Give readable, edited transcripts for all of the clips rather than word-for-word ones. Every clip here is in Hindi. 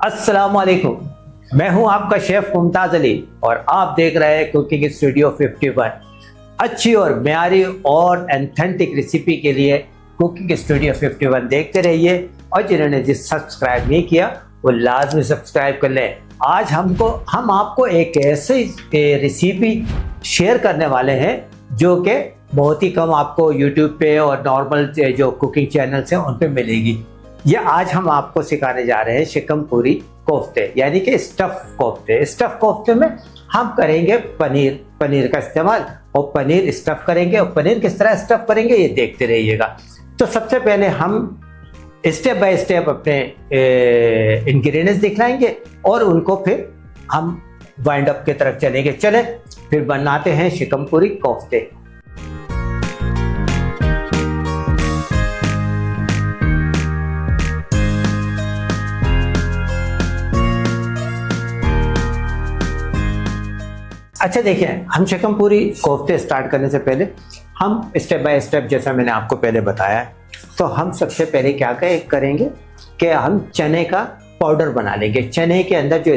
अस्सलामुअलैकुम। मैं हूं आपका शेफ मुमताज अली और आप देख रहे हैं कुकिंग स्टूडियो 51। अच्छी और म्यारी और एथेंटिक रेसिपी के लिए कुकिंग स्टूडियो 51 देखते रहिए और जिन्होंने सब्सक्राइब नहीं किया वो लाजमी सब्सक्राइब कर लें। आज हम आपको एक ऐसी रेसिपी शेयर करने वाले हैं जो कि बहुत ही कम आपको यूट्यूब पे और नॉर्मल जो कुकिंग चैनल्स हैं उन पे मिलेगी। ये आज हम आपको सिखाने जा रहे हैं शिकम पूरी कोफ्ते, यानी कि स्टफ कोफ्ते। स्टफ कोफ्ते में हम करेंगे पनीर का इस्तेमाल और पनीर स्टफ करेंगे। और पनीर किस तरह स्टफ करेंगे ये देखते रहिएगा। तो सबसे पहले हम स्टेप बाय स्टेप अपने इंग्रेडिएंट्स दिखलाएंगे और उनको फिर हम वाइंड अप की तरफ चलेंगे। चले फिर बनाते हैं शिकम पूरी कोफ्ते। अच्छा देखिए, हम शिकम पूरी कोफ्ते स्टार्ट करने से पहले हम स्टेप बाय स्टेप, जैसा मैंने आपको पहले बताया है, तो हम सबसे पहले क्या करेंगे कि हम चने का पाउडर बना लेंगे। चने के अंदर जो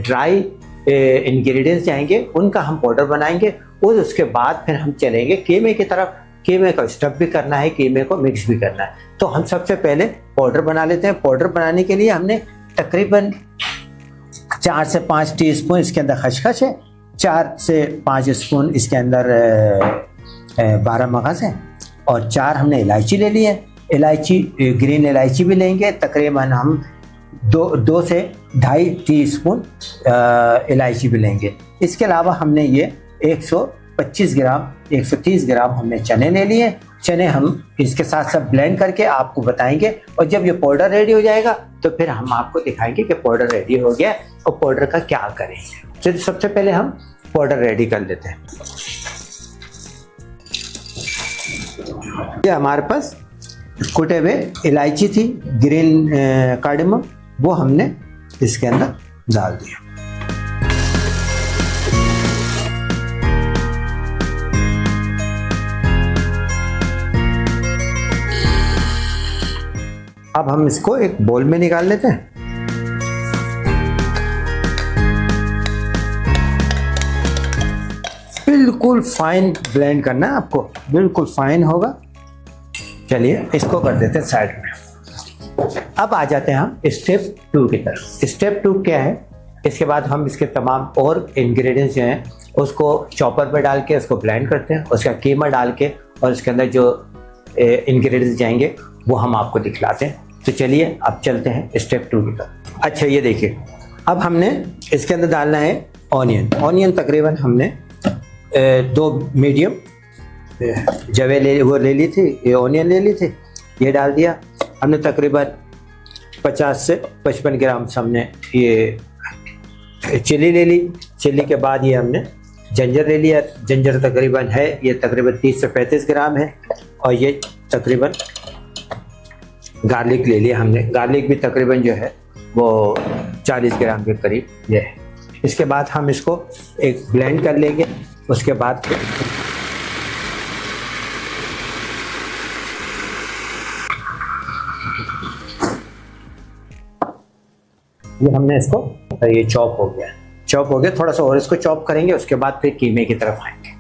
ड्राई इंग्रेडिएंट्स जाएंगे उनका हम पाउडर बनाएंगे और उसके बाद फिर हम चलेंगे कीमे की तरफ। कीमे का स्टफ भी करना है, कीमे को मिक्स भी करना है। तो हम सबसे पहले पाउडर बना लेते हैं। पाउडर बनाने के लिए हमने तकरीबन 4 से 5 टीस्पून इसके अंदर खसखस है, 4 से 5 स्पून इसके अंदर 12 मगज है और 4 हमने इलायची ले ली है। इलायची ग्रीन इलायची भी लेंगे। तकरीबन हम 2 से 2.5 टीस्पून इलायची भी लेंगे। इसके अलावा हमने ये 125 ग्राम 130 ग्राम हमने चने ले लिए। चने हम इसके साथ साथ ब्लेंड करके आपको बताएंगे और जब ये पाउडर रेडी हो जाएगा तो फिर हम आपको दिखाएंगे कि पाउडर रेडी हो गया और पाउडर का क्या करेंगे। तो सबसे पहले हम पाउडर रेडी कर लेते हैं। ये हमारे पास कुटे हुए इलायची थी, ग्रीन कार्डेमम, वो हमने इसके अंदर डाल दिया। अब हम इसको एक बोल में निकाल लेते हैं। बिल्कुल फाइन ब्लेंड करना है आपको, बिल्कुल फाइन होगा। चलिए इसको कर देते हैं साइड में। अब आ जाते हैं हम स्टेप 2 की तरफ। स्टेप 2 क्या है? इसके बाद हम इसके तमाम और इंग्रेडिएंट्स जो हैं उसको चॉपर पे डाल के उसको ब्लेंड करते हैं, उसका कीमा डाल के और इसके अंदर जो इंग्रेडिएंट्स जाएंगे वो हम आपको दिखलाते हैं। तो चलिए अब चलते हैं स्टेप 2 की तरफ। अच्छा ये देखिए, अब हमने इसके अंदर डालना है ऑनियन तकरीबन हमने 2 मीडियम जवे ले ली थी, ये ऑनियन ले ली थी, ये डाल दिया। हमने तकरीबन 50 से 55 ग्राम हमने ये चिली ले ली। चिली के बाद ये हमने जिंजर ले लिया। जिंजर तकरीबन है ये तकरीबन 30 से 35 ग्राम है और ये तकरीबन गार्लिक ले लिया हमने। गार्लिक भी तकरीबन जो है वो 40 ग्राम के करीब ये है। इसके बाद हम इसको एक ब्लेंड कर लेंगे। उसके बाद ये हमने इसको, ये चॉप हो गया, थोड़ा सा और इसको चॉप करेंगे। उसके बाद फिर कीमे की तरफ आएंगे।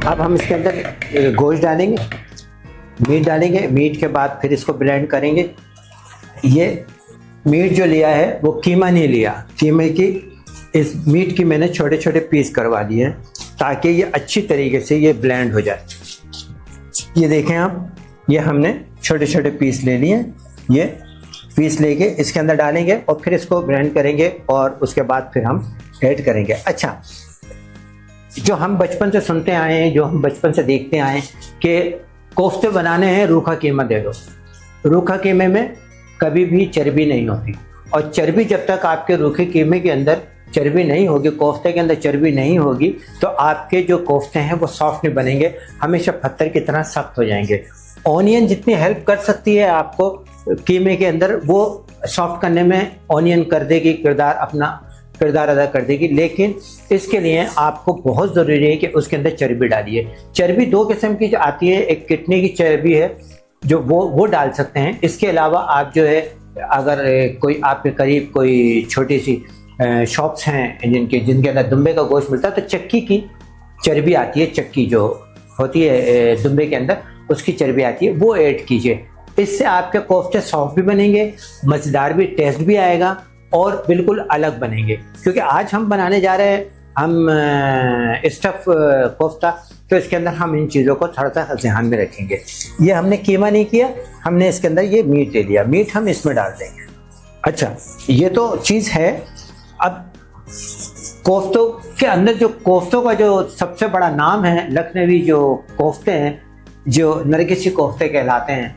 अब हम इसके अंदर गोश्त डालेंगे, मीट डालेंगे। मीट के बाद फिर इसको ब्लेंड करेंगे। ये मीट जो लिया है वो कीमा नहीं लिया, कीमे की इस मीट की मैंने छोटे छोटे पीस करवा लिए हैं ताकि ये अच्छी तरीके से ये ब्लेंड हो जाए। ये देखें आप, ये हमने छोटे छोटे पीस ले लिए। ये पीस लेके इसके अंदर डालेंगे और फिर इसको ब्लेंड करेंगे और उसके बाद फिर हम ऐड करेंगे। अच्छा, जो हम बचपन से सुनते आए हैं, जो हम बचपन से देखते आए हैं कि कोफ्ते बनाने हैं रूखा कीमा दे दो। रूखा कीमे में कभी भी चर्बी नहीं होती, और चर्बी जब तक आपके रूखे कीमे के अंदर चर्बी नहीं होगी, कोफ्ते के अंदर चर्बी नहीं होगी, तो आपके जो कोफ्ते हैं वो सॉफ्ट नहीं बनेंगे, हमेशा पत्थर की तरह सख्त हो जाएंगे। ऑनियन जितनी हेल्प कर सकती है आपको कीमे के अंदर, वो सॉफ्ट करने में ऑनियन कर देगी, अपना किरदार अदा कर देगी, लेकिन इसके लिए आपको बहुत ज़रूरी है कि उसके अंदर चर्बी डालिए। चर्बी दो किस्म की जो आती है, एक किडनी की चर्बी है जो वो डाल सकते हैं। इसके अलावा आप जो है, अगर कोई आपके करीब कोई छोटी सी शॉप्स हैं जिनके अंदर दुम्बे का गोश्त मिलता है, तो चक्की की चर्बी आती है, चक्की जो होती है दुम्बे के अंदर, उसकी चर्बी आती है, वो ऐड कीजिए। इससे आपके कोफ्ते सॉफ्ट भी बनेंगे, मज़ेदार भी, टेस्ट भी आएगा और बिल्कुल अलग बनेंगे। क्योंकि आज हम बनाने जा रहे हैं हम स्टफ कोफ्ता, तो इसके अंदर हम इन चीज़ों को थोड़ा सा ध्यान में रखेंगे। ये हमने कीमा नहीं किया, हमने इसके अंदर ये मीट ले लिया, मीट हम इसमें डाल देंगे। अच्छा, ये तो चीज़ है। अब कोफ्तों के अंदर जो कोफ्तों का जो सबसे बड़ा नाम है, लखनवी जो कोफ्ते हैं, जो नरगिसी कोफ्ते कहलाते हैं,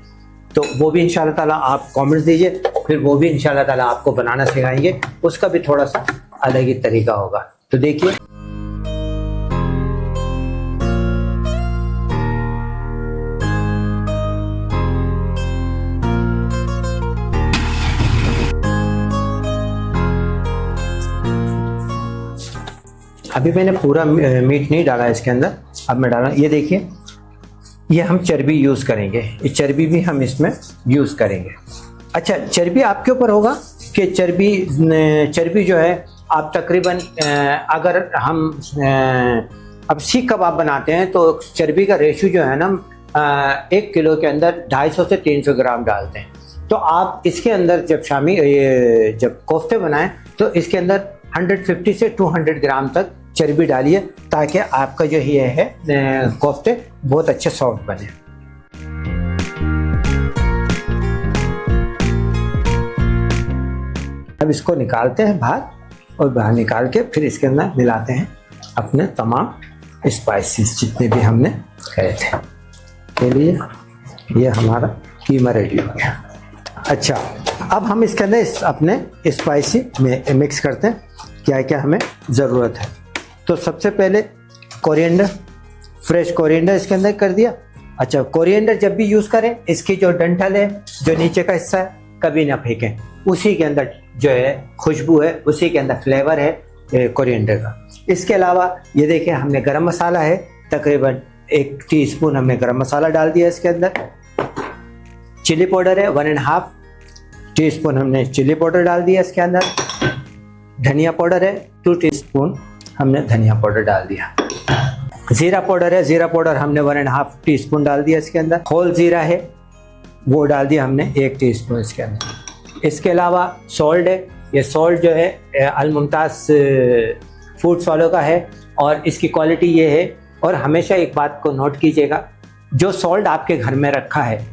तो वो भी इंशाल्लाह ताला आप कमेंट्स दीजिए, फिर वो भी इंशाल्लाह ताला आपको बनाना सिखाएंगे। उसका भी थोड़ा सा अलग ही तरीका होगा। तो देखिए, अभी मैंने पूरा मीट नहीं डाला इसके अंदर, अब मैं डाला, ये देखिए, ये हम चर्बी यूज़ करेंगे, ये चर्बी भी हम इसमें यूज़ करेंगे। अच्छा, चर्बी आपके ऊपर होगा कि चर्बी जो है आप तकरीबन, अगर हम अब सीख कबाब बनाते हैं तो चर्बी का रेशो जो है ना, 1 किलो के अंदर 250 से 300 ग्राम डालते हैं। तो आप इसके अंदर जब कोफ्ते बनाएं तो इसके अंदर 150 से 200 ग्राम तक चर्बी डालिए, ताकि आपका जो ये है कोफ्ते बहुत अच्छे सॉफ्ट बने। अब इसको निकालते हैं बाहर, और बाहर निकाल के फिर इसके अंदर मिलाते हैं अपने तमाम स्पाइसेस जितने भी हमने कहे थे। के लिए ये हमारा कीमा रेडी हो गया। अच्छा, अब हम इसके अंदर अपने स्पाइसी में मिक्स करते हैं, क्या क्या हमें ज़रूरत है। तो सबसे पहले कोरिएंडर, फ्रेश कोरिएंडर इसके अंदर कर दिया। अच्छा, कोरिएंडर जब भी यूज़ करें, इसकी जो डंठल है, जो नीचे का हिस्सा है, कभी ना फेंकें, उसी के अंदर जो है खुशबू है, उसी के अंदर फ्लेवर है कोरिएंडर का। इसके अलावा ये देखिए, हमने गरम मसाला है, तकरीबन 1 टीस्पून हमने गरम मसाला डाल दिया इसके अंदर। चिली पाउडर है 1.5 टीस्पून हमने चिली पाउडर डाल दिया इसके अंदर। धनिया पाउडर है 2 टीस्पून हमने धनिया पाउडर डाल दिया। जीरा पाउडर है, जीरा पाउडर हमने 1.5 टीस्पून डाल दिया इसके अंदर। होल जीरा है, वो डाल दिया हमने 1 टीस्पून इसके अंदर। इसके अलावा सॉल्ट है, ये सॉल्ट जो है अल-मुमताज़ फूड्स वालों का है और इसकी क्वालिटी ये है। और हमेशा एक बात को नोट कीजिएगा, जो सॉल्ट आपके घर में रखा है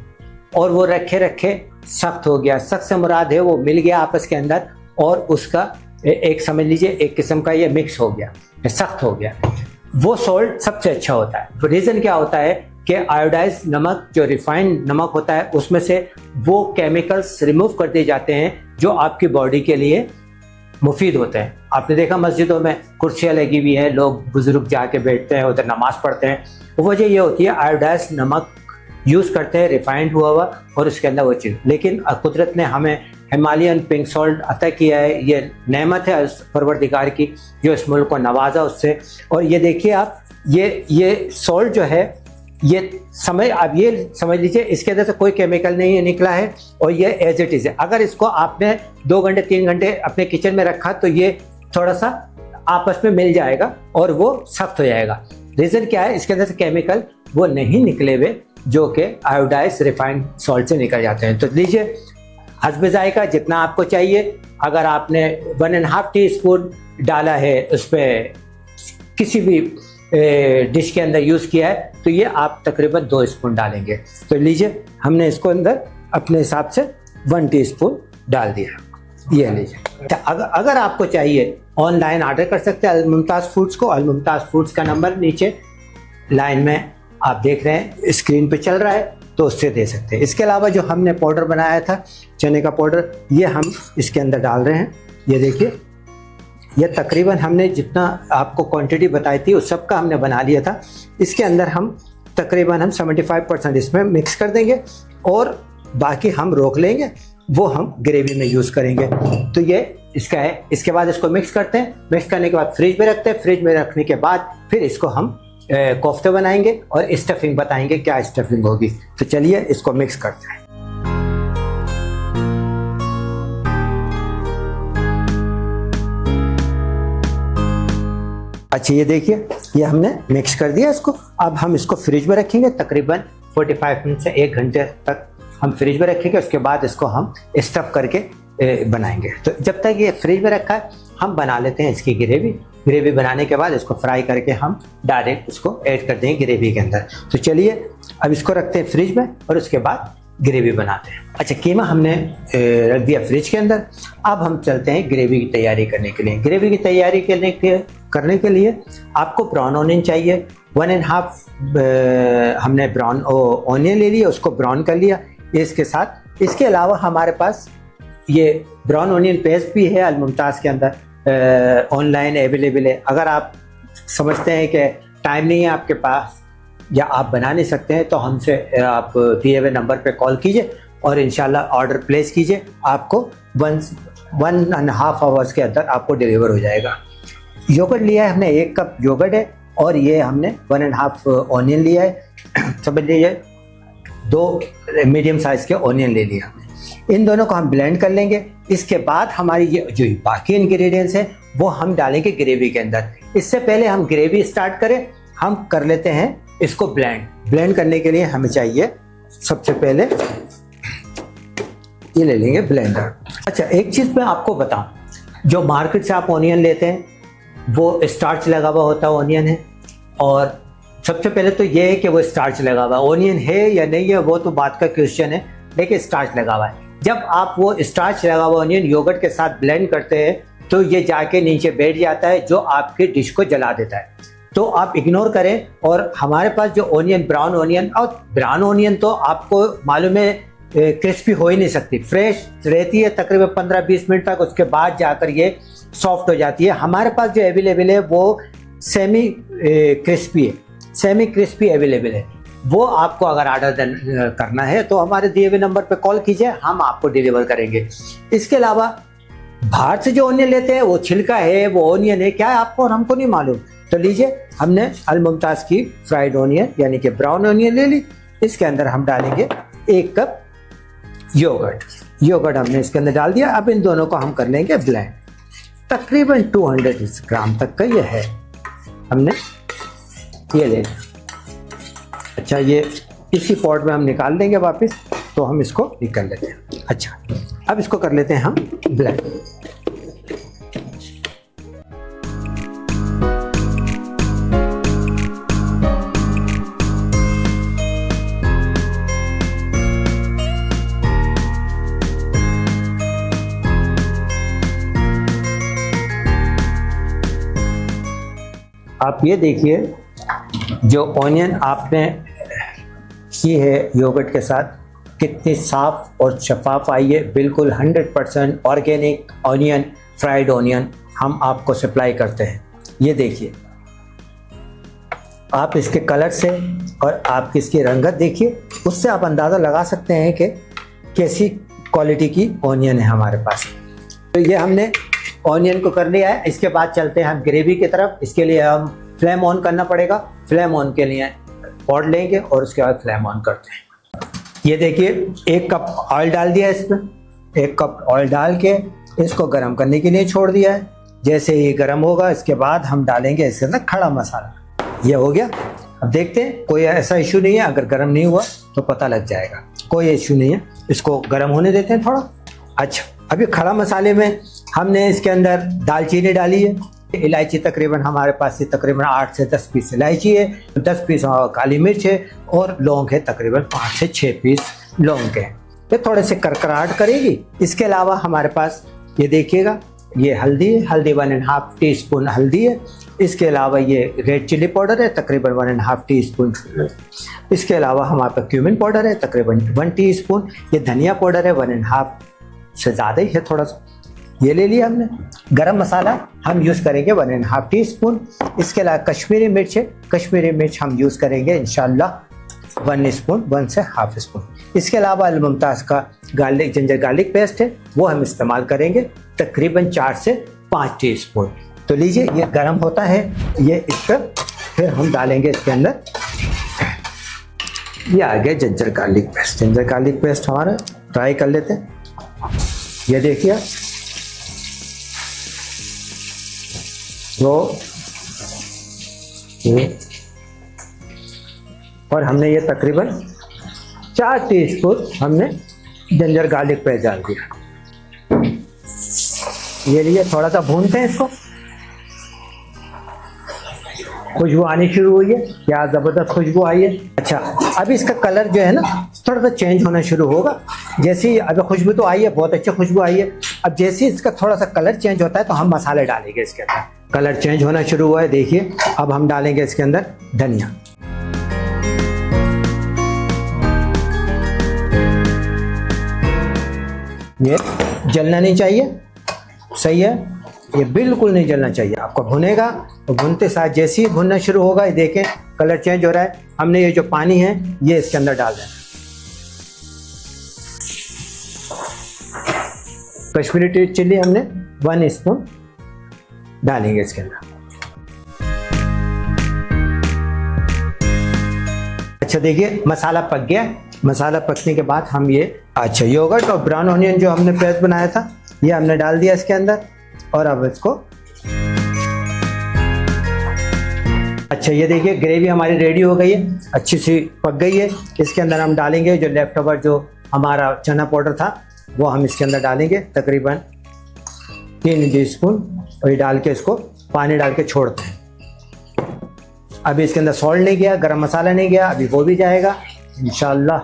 और वो रखे रखे सख्त हो गया, सख्त से मुराद है वो मिल गया आपस के अंदर और उसका एक समझ लीजिए एक किस्म का ये मिक्स हो गया, सख्त हो गया, वो सॉल्ट सबसे अच्छा होता है। तो रीज़न क्या होता है कि आयोडाइज नमक, जो रिफाइंड नमक होता है, उसमें से वो केमिकल्स रिमूव कर दिए जाते हैं जो आपकी बॉडी के लिए मुफीद होते हैं। आपने देखा मस्जिदों में कुर्सियाँ लगी हुई हैं, लोग बुजुर्ग जाके बैठते हैं, उधर नमाज पढ़ते हैं, वजह ये होती है आयोडाइज नमक यूज़ करते हैं, रिफाइंड हुआ हुआ, और उसके अंदर वो चीज़। लेकिन कुदरत ने हमें हिमालयन पिंक सॉल्ट अता किया है, ये नेमत है परवरदिगार की जो इस मुल्क को नवाजा उससे। और ये देखिए आप, ये सॉल्ट जो है, ये आप ये समझ लीजिए इसके अंदर से कोई केमिकल नहीं निकला है और ये एज इट इज़ है। अगर इसको आपने 2 घंटे 3 घंटे अपने किचन में रखा तो ये थोड़ा सा आपस में मिल जाएगा और वो सख्त हो जाएगा। रीज़न क्या है, इसके अंदर से केमिकल वो नहीं निकले हुए जो कि आयोडाइज रिफाइंड सॉल्ट से निकल जाते हैं। तो लीजिए, हस्ब जायका जितना आपको चाहिए, अगर आपने 1.5 टीस्पून डाला है उस पर किसी भी डिश के अंदर यूज़ किया है, तो ये आप तकरीबन 2 स्पून डालेंगे। तो लीजिए, हमने इसको अंदर अपने हिसाब से 1 टीस्पून डाल दिया, ये लीजिए। अगर आपको चाहिए ऑनलाइन ऑर्डर कर सकते हैं अल-मुमताज़ फूड्स को। अल-मुमताज़ फूड्स का नंबर नीचे लाइन में आप देख रहे हैं, स्क्रीन पे चल रहा है, तो उससे दे सकते हैं। इसके अलावा जो हमने पाउडर बनाया था चने का पाउडर, ये हम इसके अंदर डाल रहे हैं। ये देखिए, ये तकरीबन हमने जितना आपको क्वांटिटी बताई थी उस सब का हमने बना लिया था। इसके अंदर हम तकरीबन हम 75% इसमें मिक्स कर देंगे और बाकी हम रोक लेंगे, वो हम ग्रेवी में यूज़ करेंगे। तो ये इसका है। इसके बाद इसको मिक्स करते हैं। मिक्स करने के बाद फ्रिज में रखते हैं। फ्रिज में रखने के बाद फिर इसको हम कोफ्ते बनाएंगे और स्टफिंग बताएंगे क्या स्टफिंग होगी। तो चलिए इसको मिक्स करते हैं। अच्छा, ये देखिए, ये हमने मिक्स कर दिया इसको। अब हम इसको फ्रिज में रखेंगे तकरीबन 45 मिनट से 1 घंटे तक हम फ्रिज में रखेंगे। उसके बाद इसको हम स्टफ करके बनाएंगे। तो जब तक ये फ्रिज में रखा है हम बना लेते हैं इसकी ग्रेवी। ग्रेवी बनाने के बाद इसको फ्राई करके हम डायरेक्ट इसको ऐड कर देंगे ग्रेवी के अंदर। तो चलिए अब इसको रखते हैं फ्रिज में और उसके बाद ग्रेवी बनाते हैं। अच्छा, कीमा हमने रख दिया फ्रिज के अंदर। अब हम चलते हैं ग्रेवी की तैयारी करने के लिए। ग्रेवी की तैयारी करने के लिए आपको ब्राउन ऑनियन चाहिए। 1.5 हमने ब्राउन ऑनियन ले लिया, उसको ब्राउन कर लिया इसके साथ। इसके अलावा हमारे पास ये ब्राउन ऑनियन पेस्ट भी है अल-मुमताज़ के अंदर, ऑनलाइन अवेलेबल है। अगर आप समझते हैं कि टाइम नहीं है आपके पास या आप बना नहीं सकते हैं तो हमसे आप दिए हुए नंबर पे कॉल कीजिए और इंशाल्लाह ऑर्डर प्लेस कीजिए। आपको 1.5 आवर्स के अंदर आपको डिलीवर हो जाएगा। योगर्ट लिया है हमने, 1 कप योगर्ट है और ये हमने 1.5 ऑनियन लिया है। समझ लीजिए 2 मीडियम साइज के ऑनियन ले लिया हमने। इन दोनों को हम ब्लेंड कर लेंगे। इसके बाद हमारी ये जो बाकी इंग्रेडिएंट्स हैं वो हम डालेंगे ग्रेवी के अंदर। इससे पहले हम ग्रेवी स्टार्ट करें, हम कर लेते हैं इसको ब्लेंड करने के लिए हमें चाहिए सबसे पहले ये ले लेंगे ब्लेंडर। अच्छा, एक चीज़ मैं आपको बताऊं, जो मार्केट से आप ऑनियन लेते हैं वो स्टार्च लगा हुआ होता है ऑनियन है। और सबसे पहले तो ये है कि वो स्टार्च लगा हुआ है। ऑनियन है या नहीं है वो तो बात का क्वेश्चन है, लेकिन स्टार्च लगा हुआ है। जब आप वो स्टार्च लगा हुआ ऑनियन योगर्ट के साथ ब्लेंड करते हैं तो ये जाके नीचे बैठ जाता है जो आपकी डिश को जला देता है। तो आप इग्नोर करें। और हमारे पास जो ऑनियन ब्राउन ऑनियन तो आपको मालूम है क्रिस्पी हो ही नहीं सकती, फ्रेश रहती है तकरीबन 15-20 मिनट तक, उसके बाद जाकर ये सॉफ्ट हो जाती है। हमारे पास जो अवेलेबल है वो सेमी क्रिस्पी अवेलेबल है। वो आपको अगर ऑर्डर करना है तो हमारे दिए हुए नंबर पे कॉल कीजिए, हम आपको डिलीवर करेंगे। इसके अलावा बाहर से जो ऑनियन लेते हैं वो छिलका है, वो ऑनियन है क्या है आपको और हमको नहीं मालूम। तो लीजिए, हमने अल-मुमताज़ की फ्राइड ऑनियन यानी कि ब्राउन ऑनियन ले ली। इसके अंदर हम डालेंगे 1 कप योगर्ट हमने इसके अंदर डाल दिया। अब इन दोनों को हम कर लेंगे ब्लेंड। तकरीबन 200 ग्राम तक का ये है, हमने ये ले लिया। अच्छा, ये इसी पॉट में हम निकाल देंगे वापस, तो हम इसको निकाल लेते हैं। अच्छा, अब इसको कर लेते हैं हम ब्लेंड। आप ये देखिए, जो ऑनियन आपने की है योगर्ट के साथ कितनी साफ और शफाफ आई है। बिल्कुल 100% ऑर्गेनिक ऑनियन, फ्राइड ऑनियन हम आपको सप्लाई करते हैं। ये देखिए, आप इसके कलर से और आप इसकी रंगत देखिए, उससे आप अंदाज़ा लगा सकते हैं कि कैसी क्वालिटी की ऑनियन है हमारे पास। तो ये हमने ऑनियन को कर लिया है। इसके बाद चलते हैं हम ग्रेवी की तरफ। इसके लिए हम फ्लेम ऑन करना पड़ेगा। फ्लेम ऑन के लिए पॉट लेंगे और उसके बाद फ्लेम ऑन करते हैं। ये देखिए, 1 कप ऑयल डाल दिया इसमें। 1 कप ऑयल डाल के इसको गर्म करने के लिए छोड़ दिया है। जैसे ये गर्म होगा इसके बाद हम डालेंगे इसके अंदर खड़ा मसाला। ये हो गया। अब देखते हैं, कोई ऐसा इशू नहीं है, अगर गर्म नहीं हुआ तो पता लग जाएगा, कोई इशू नहीं है। इसको गर्म होने देते हैं थोड़ा। अच्छा, अभी खड़ा मसाले में हमने इसके अंदर दालचीनी डाली है, इलायची तकरीबन हमारे पास से तकरीबन 8 से 10 पीस इलायची है, 10 पीस काली मिर्च है और लौंग है तकरीबन 5 से 6 पीस लौंग के। ये थोड़े से करकराहट करेगी। इसके अलावा हमारे पास ये देखिएगा, ये हल्दी है, हल्दी 1.5 टीस्पून हल्दी है। इसके अलावा ये रेड चिली पाउडर है तकरीबन 1.5 टीस्पून। इसके अलावा हमारे पास क्यूमिन पाउडर है तकरीबन 1 टीस्पून। ये धनिया पाउडर है 1.5 से ज़्यादा ही है थोड़ा सा, ये ले लिया हमने। गरम मसाला हम यूज़ करेंगे 1.5 टीस्पून। इसके अलावा कश्मीरी मिर्च है, कश्मीरी मिर्च हम यूज़ करेंगे इंशाल्लाह 1 स्पून, 1 से हाफ स्पून। इसके अलावा अल मुमताज़ का गार्लिक जिंजर गार्लिक पेस्ट है, वो हम इस्तेमाल करेंगे तकरीबन 4 से 5 टीस्पून। तो लीजिए ये गरम होता है, ये इसका फिर हम डालेंगे इसके अंदर। ये आ गया ginger garlic paste. Ginger garlic paste हमारा ट्राई कर लेते हैं। ये देखिए तो ये, और हमने ये तकरीबन 4 टीस्पून हमने जिंजर गार्लिक पेस्ट डाल दिया। ये लिए थोड़ा सा भूनते हैं इसको। खुशबू आनी शुरू हुई है, क्या ज़बरदस्त खुशबू आई है। अच्छा, अभी इसका कलर जो है ना थोड़ा सा चेंज होना शुरू होगा। जैसे ही अभी खुशबू तो आई है, बहुत अच्छी खुशबू आई है। अब जैसे ही इसका थोड़ा सा कलर चेंज होता है तो हम मसाले डालेंगे इसके अंदर। कलर चेंज होना शुरू हुआ है, देखिए। अब हम डालेंगे इसके अंदर धनिया। ये जलना नहीं चाहिए, सही है, ये बिल्कुल नहीं जलना चाहिए। आपको भुनेगा तो भुनते साथ जैसे ही भुनना शुरू होगा, ये देखें कलर चेंज हो रहा है। हमने ये जो पानी है ये इसके अंदर डाल देना। कश्मीरी चिल्ली हमने 1 स्पून डालेंगे इसके अंदर। अच्छा देखिए मसाला पक गया। मसाला पकने के बाद हम ये अच्छा योगर्ट और ब्राउन ऑनियन जो हमने पेस्ट बनाया था ये हमने डाल दिया इसके अंदर। और अब इसको अच्छा ये देखिए ग्रेवी हमारी रेडी हो गई है, अच्छी सी पक गई है। इसके अंदर हम डालेंगे जो लेफ्ट ओवर जो हमारा चना पाउडर था वो हम इसके अंदर डालेंगे तकरीबन 3 टीस्पून। और ये डाल के इसको पानी डाल के छोड़ते हैं। अभी इसके अंदर सॉल्ट नहीं गया, गरम मसाला नहीं गया, अभी वो भी जाएगा इंशाल्लाह।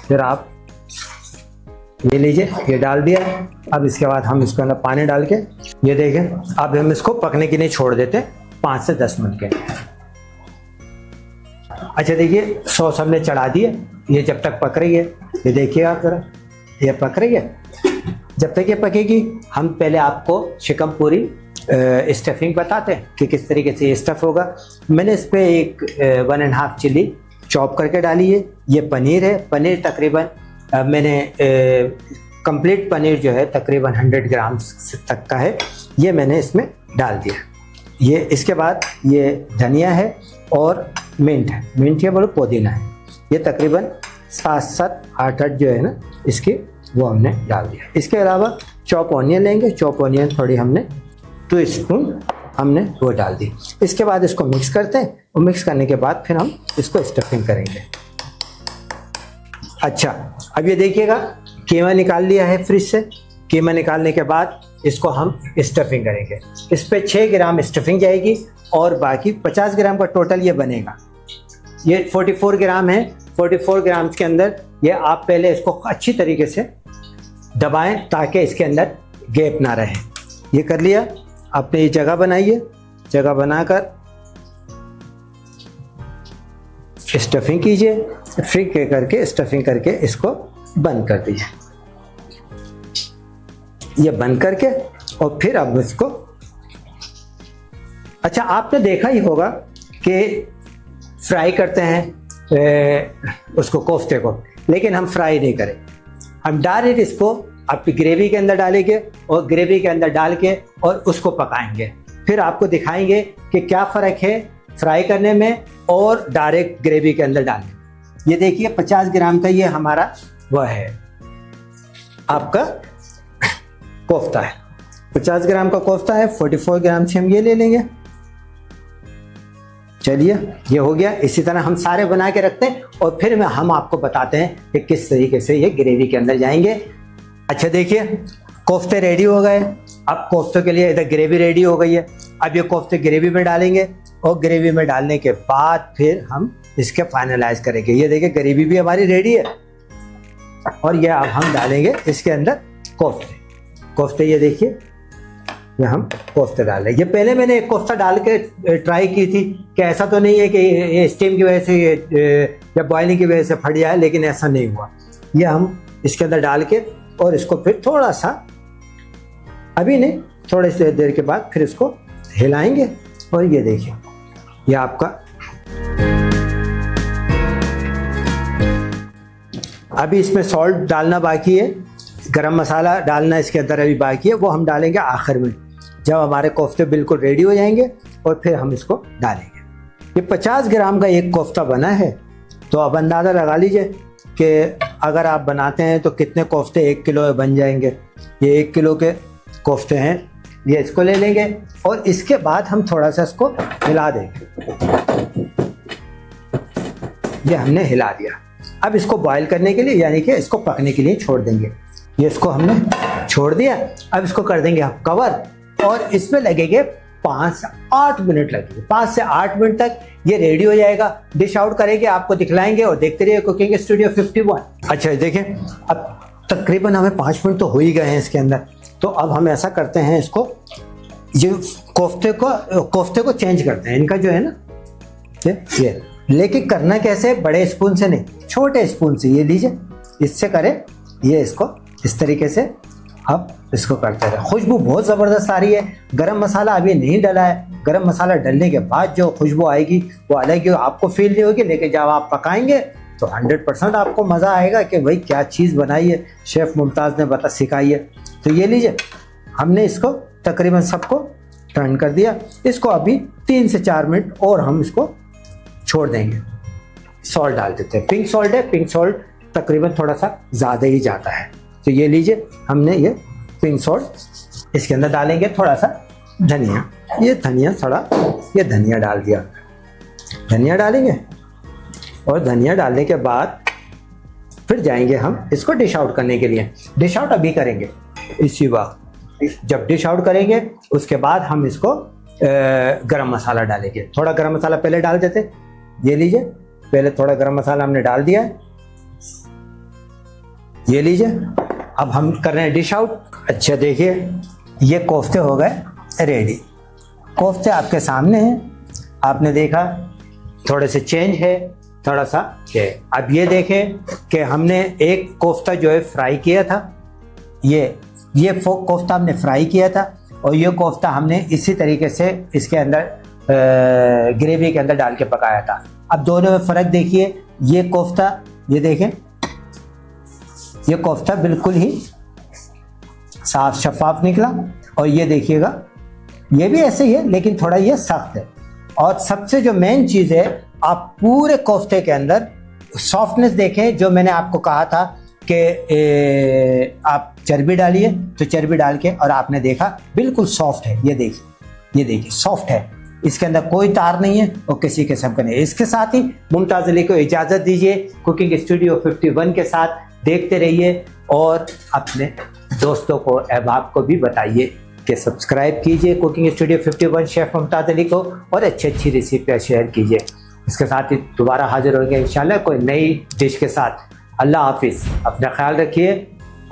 फिर आप ये लीजिए, ये डाल दिया। अब इसके बाद हम इसके अंदर पानी डाल के ये देखें, अब हम इसको पकने के लिए छोड़ देते हैं 5 से 10 मिनट के। अच्छा देखिए सॉस हमने चढ़ा दिए, ये जब तक पक रही है ये देखिए आप जरा, ये पक रही है। जब तक ये पकेगी हम पहले आपको चिकन पूरी स्टफिंग बताते हैं कि किस तरीके से ये स्टफ होगा। मैंने इस पर एक 1.5 चिली चॉप करके डाली है। ये पनीर है, पनीर तकरीबन मैंने कंप्लीट पनीर जो है तकरीबन 100 ग्राम तक का है, ये मैंने इसमें डाल दिया। ये इसके बाद ये धनिया है और मिंट है, मिंट या बोलो पुदीना है। ये तकरीबन 7-8 जो है ना इसकी वो हमने डाल दिया। इसके अलावा चॉप ऑनियन लेंगे, चॉप ऑनियन थोड़ी हमने 2 स्पून हमने वो डाल दी। इसके बाद इसको मिक्स करते हैं और मिक्स करने के बाद फिर हम इसको स्टफिंग करेंगे। अच्छा अब ये देखिएगा कीमा निकाल लिया है फ्रिज से। कीमा निकालने के बाद इसको हम स्टफिंग करेंगे। इस पे 6 ग्राम स्टफिंग जाएगी और बाकी 50 ग्राम का टोटल ये बनेगा। ये 44 ग्राम है। 44 ग्राम के अंदर ये आप पहले इसको अच्छी तरीके से दबाएं ताकि इसके अंदर गैप ना रहे। ये कर लिया आपने, ये जगह बनाइए, जगह बनाकर स्टफिंग कीजिए, फ्रिक करके स्टफिंग करके इसको बंद कर दीजिए। ये बंद करके और फिर अब इसको अच्छा आपने देखा ही होगा कि फ्राई करते हैं उसको कोफ्ते को, लेकिन हम फ्राई नहीं करें, हम डायरेक्ट इसको आपकी ग्रेवी के अंदर डालेंगे और ग्रेवी के अंदर डाल के और उसको पकाएंगे। फिर आपको दिखाएंगे कि क्या फ़र्क है फ्राई करने में और डायरेक्ट ग्रेवी के अंदर डालने में। ये देखिए 50 ग्राम का ये हमारा वह है आपका कोफ्ता है, 50 ग्राम का कोफ्ता है। 44 ग्राम से हम ये ले लेंगे। चलिए ये हो गया। इसी तरह हम सारे बना के रखते हैं और फिर हम आपको बताते हैं कि किस तरीके से ये ग्रेवी के अंदर जाएंगे। अच्छा देखिए कोफ्ते रेडी हो गए। अब कोफ्तों के लिए इधर ग्रेवी रेडी हो गई है। अब ये कोफ्ते ग्रेवी में डालेंगे और ग्रेवी में डालने के बाद फिर हम इसके फाइनलाइज करेंगे। ये देखिए ग्रेवी भी हमारी रेडी है और ये अब हम डालेंगे इसके अंदर कोफ्ते। कोफ्ते ये देखिए ये हम कोफ्ते डाल रहे हैं। ये पहले मैंने एक कोफ्ता डाल के ट्राई की थी कि ऐसा तो नहीं है कि ये स्टीम की वजह से या बॉइलिंग की वजह से फट जाए, लेकिन ऐसा नहीं हुआ। ये हम इसके अंदर डाल के और इसको फिर थोड़ा सा, अभी नहीं, थोड़ी सी देर के बाद फिर इसको हिलाएंगे। और ये देखिए, ये आपका अभी इसमें सॉल्ट डालना बाकी है, गरम मसाला डालना इसके अंदर अभी बाकी है, वो हम डालेंगे आखिर में जब हमारे कोफ्ते बिल्कुल रेडी हो जाएंगे, और फिर हम इसको डालेंगे। ये 50 ग्राम का एक कोफ्ता बना है, तो अब अंदाज़ा लगा लीजिए कि अगर आप बनाते हैं तो कितने कोफ्ते 1 किलो में बन जाएंगे। ये 1 किलो के कोफ्ते हैं, ये इसको ले लेंगे और इसके बाद हम थोड़ा सा इसको हिला देंगे। ये हमने हिला दिया। अब इसको बॉईल करने के लिए, यानी कि इसको पकने के लिए छोड़ देंगे। ये इसको हमने छोड़ दिया। अब इसको कर देंगे हम कवर, और इसमें लगेंगे 5 से 8 मिनट लगेंगे। 5 से 8 मिनट तक ये रेडी हो जाएगा। डिश आउट करेंगे, आपको दिखलाएंगे, और देखते रहिए कुकिंग स्टूडियो 51। अच्छा देखें, अब तकरीबन हमें 5 मिनट तो हो ही गए हैं इसके अंदर। तो अब हम ऐसा करते हैं, इसको ये कोफ्ते को चेंज करते हैं। इनका जो है ना, ये लेकिन करना कैसे, बड़े स्पून से नहीं, छोटे स्पून से। ये लीजिए, इससे करें। ये इसको इस तरीके से अब इसको करते रहे। खुशबू बहुत ज़बरदस्त आ रही है। गरम मसाला अभी नहीं डला है। गरम मसाला डलने के बाद जो खुशबू आएगी वो अलग ही आपको फील नहीं होगी, लेकिन जब आप पकाएंगे तो 100% आपको मज़ा आएगा कि भाई क्या चीज़ बनाई है, शेफ़ मुमताज़ ने सिखाई है। तो ये लीजिए, हमने इसको तकरीबन सबको टर्न कर दिया। इसको अभी 3 से 4 मिनट और हम इसको छोड़ देंगे। सॉल्ट डाल देते हैं, पिंक सॉल्ट है, पिंक सॉल्ट तकरीबन थोड़ा सा ज़्यादा ही जाता है। तो ये लीजिए, हमने ये पिंक सॉल्ट इसके अंदर डालेंगे। थोड़ा सा धनिया, ये धनिया डाल दिया। धनिया डालेंगे, और धनिया डालने के बाद फिर जाएंगे हम इसको डिश आउट करने के लिए। डिश आउट अभी करेंगे इसी वक्त। जब डिश आउट करेंगे उसके बाद हम इसको गरम मसाला डालेंगे। थोड़ा गरम मसाला पहले डाल देते। ये लीजिए, पहले थोड़ा गरम मसाला हमने डाल दिया है। ये लीजिए, अब हम कर रहे हैं डिश आउट। अच्छा देखिए, ये कोफ्ते हो गए रेडी। कोफ्ते आपके सामने हैं, आपने देखा थोड़े से चेंज है, थोड़ा सा है। अब ये देखें कि हमने एक कोफ्ता जो है फ्राई किया था, ये कोफ्ता हमने फ्राई किया था, और ये कोफ्ता हमने इसी तरीके से इसके अंदर ग्रेवी के अंदर डाल के पकाया था। अब दोनों में फ़र्क देखिए। ये कोफ्ता, ये देखें, ये कोफ्ता बिल्कुल ही साफ शफाफ निकला, और ये देखिएगा, ये भी ऐसे ही है, लेकिन थोड़ा ये सख्त है। और सबसे जो मेन चीज़ है, आप पूरे कोफ्ते के अंदर सॉफ्टनेस देखें। जो मैंने आपको कहा था कि आप चर्बी डालिए, तो चर्बी डाल के, और आपने देखा बिल्कुल सॉफ्ट है। ये देखिए सॉफ्ट है, इसके अंदर कोई तार नहीं है और किसी किस्म का नहीं है। इसके साथ ही मुमताज़ अली को इजाज़त दीजिए। कुकिंग स्टूडियो 51 के साथ देखते रहिए, और अपने दोस्तों को, अहबाब को भी बताइए कि सब्सक्राइब कीजिए cooking studio 51 chef Mumtaz Ali को, और अच्छी रेसिपियाँ शेयर कीजिए। इसके साथ ही दोबारा हाजिर होंगे इंशाल्लाह कोई नई डिश के साथ। अल्लाह हाफिज़। अपना ख्याल रखिए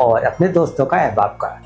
और अपने दोस्तों का, अहबाब का।